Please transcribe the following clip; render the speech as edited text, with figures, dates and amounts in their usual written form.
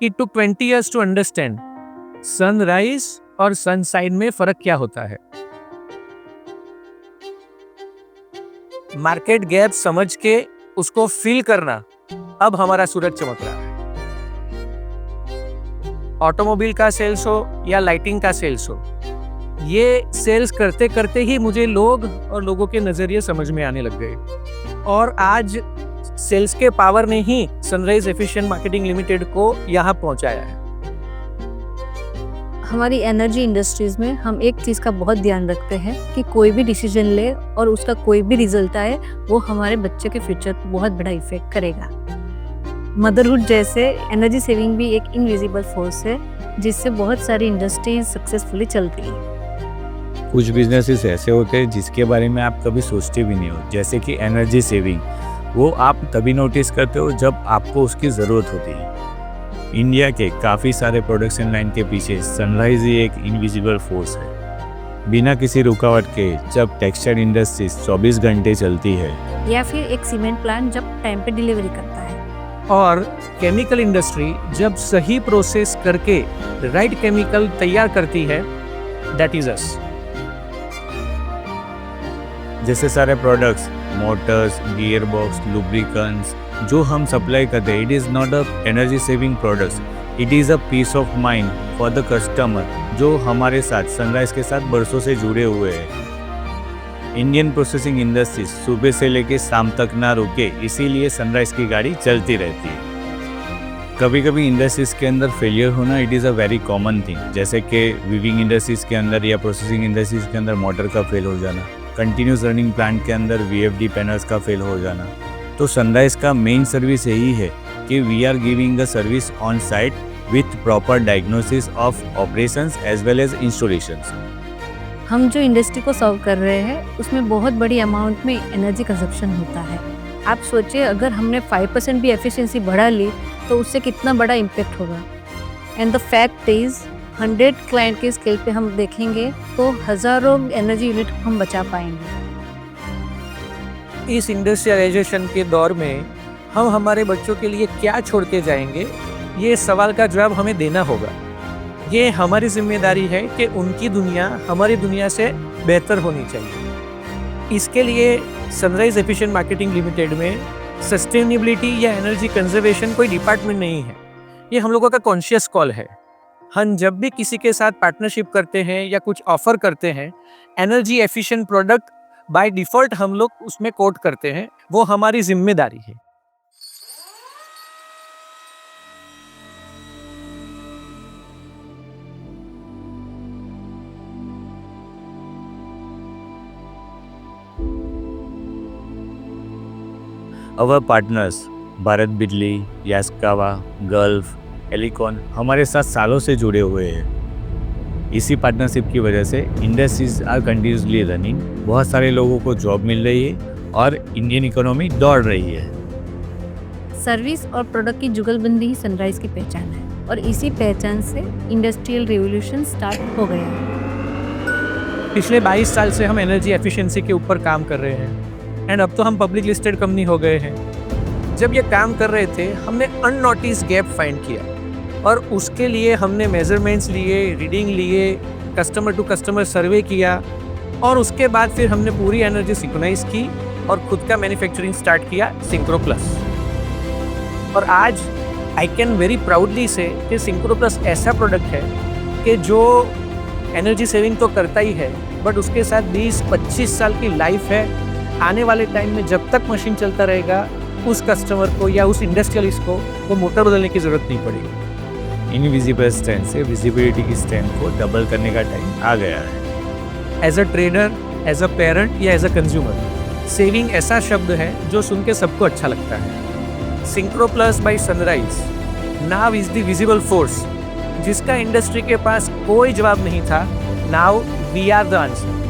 It took 20 years to understand sunrise और sunside में फर्क क्या होता है। मार्केट गैप समझ के उसको फील करना, अब हमारा सूरज चमक रहा है। ऑटोमोबाइल का सेल्स हो या लाइटिंग का सेल्स हो, ये सेल्स करते करते ही मुझे लोग और लोगों के नजरिए समझ में आने लग गए और आज सेल्स के पावर ने ही सनराइज एफिशिएंट मार्केटिंग लिमिटेड को यहाँ पहुंचाया है। हमारी एनर्जी इंडस्ट्रीज में हम एक चीज़ का बहुत ध्यान रखते हैं कि कोई भी डिसीजन ले और उसका कोई भी रिजल्ट आए, वो हमारे बच्चे के फ्यूचर पर बहुत बड़ा इफेक्ट करेगा। मदरहुड जैसे एनर्जी सेविंग भी एक इनविजिबल फोर्स है जिससे बहुत सारी इंडस्ट्रीज सक्सेसफुली चलती है। कुछ बिजनेसेस ऐसे होते हैं जिसके बारे में आप कभी सोचते भी नहीं हो, जैसे कि एनर्जी सेविंग। वो आप तभी नोटिस करते हो जब आपको उसकी ज़रूरत होती है। इंडिया के काफ़ी सारे प्रोडक्शन लाइन के पीछे सनराइज ही एक इनविजिबल फोर्स है। बिना किसी रुकावट के जब टेक्सटाइल इंडस्ट्रीज 24 घंटे चलती है, या फिर एक सीमेंट प्लांट जब टाइम पे डिलीवरी करता है, और केमिकल इंडस्ट्री जब सही प्रोसेस करके राइट केमिकल तैयार करती है, दैट इज अस। जैसे सारे products, motors, gear box, lubricants जो हम सप्लाई करते हैं, it is not a energy saving products, it is a peace of mind for the customer जो हमारे साथ सनराइज के साथ बरसों से जुड़े हुए हैं। इंडियन प्रोसेसिंग इंडस्ट्रीज सुबह से लेकर शाम तक ना रुके, इसीलिए सनराइज की गाड़ी चलती रहती है। कभी कभी इंडस्ट्रीज के अंदर फेलियर होना it is a very common thing, जैसे कि वीविंग इंडस्ट्रीज के अंदर या प्रोसेसिंग इंडस्ट्रीज के अंदर मोटर का फेल हो जाना, कंटिन्यूस रनिंग प्लांट के अंदर VFD पैनल्स का फेल हो जाना। तो सनराइज का मेन सर्विस यही है कि we are giving a service on site with proper diagnosis of operations as well as installations. हम जो इंडस्ट्री को सर्व कर रहे हैं उसमें बहुत बड़ी अमाउंट में एनर्जी कंजप्शन होता है। आप सोचिए, अगर हमने 5% भी एफिशिएंसी बढ़ा ली तो उससे कितना बड़ा इम्पैक्ट होगा। And the fact is 100 client के स्केल पे हम देखेंगे तो हज़ारों एनर्जी यूनिट हम बचा पाएंगे। इस इंडस्ट्रियलाइजेशन के दौर में हम हमारे बच्चों के लिए क्या छोड़ के जाएंगे, ये सवाल का जवाब हमें देना होगा। ये हमारी जिम्मेदारी है कि उनकी दुनिया हमारी दुनिया से बेहतर होनी चाहिए। इसके लिए सनराइज एफिशिएंट मार्केटिंग लिमिटेड में सस्टेनेबिलिटी या एनर्जी कंजर्वेशन कोई डिपार्टमेंट नहीं है, ये हम लोगों का कॉन्शियस कॉल है। हम जब भी किसी के साथ पार्टनरशिप करते हैं या कुछ ऑफर करते हैं, energy efficient product by default हम लोग उसमें कोट करते हैं, वो हमारी जिम्मेदारी है। अवर पार्टनर्स भारत बिजली, यास्कावा, गल्फ, एलिकॉन हमारे साथ सालों से जुड़े हुए हैं। इसी पार्टनरशिप की वजह से इंडस्ट्रीज आर कंटिन्यूसली रनिंग, बहुत सारे लोगों को जॉब मिल रही है और इंडियन इकोनॉमी दौड़ रही है। सर्विस और प्रोडक्ट की जुगलबंदी ही सनराइज की पहचान है और इसी पहचान से इंडस्ट्रियल रिवोल्यूशन स्टार्ट हो गया है। पिछले 22 साल से हम एनर्जी एफिशिएंसी के ऊपर काम कर रहे हैं एंड अब तो हम पब्लिक लिस्टेड कंपनी हो गए हैं। जब ये काम कर रहे थे, हमने अननोटिस गैप फाइंड किया और उसके लिए हमने मेजरमेंट्स लिए, रीडिंग लिए, कस्टमर टू कस्टमर सर्वे किया और उसके बाद फिर हमने पूरी एनर्जी सिंक्रोनाइज की और खुद का मैन्युफैक्चरिंग स्टार्ट किया सिंक्रो प्लस। और आज आई कैन वेरी प्राउडली से कि सिंक्रो प्लस ऐसा प्रोडक्ट है कि जो एनर्जी सेविंग तो करता ही है, बट उसके साथ 20-25 साल की लाइफ है। आने वाले टाइम में जब तक मशीन चलता रहेगा, उस कस्टमर को या उस इंडस्ट्रियलिस्ट को वो मोटर बदलने की ज़रूरत नहीं पड़ेगी। इनविजिबल स्ट्रेंथ से विजिबिलिटी की स्ट्रेंथ को डबल करने का टाइम आ गया है। As a trader, as a parent या एज अ कंज्यूमर, सेविंग ऐसा शब्द है जो सुन के सबको अच्छा लगता है। Synchro Plus by Sunrise now is the visible force, जिसका इंडस्ट्री के पास कोई जवाब नहीं था। Now we are the answer.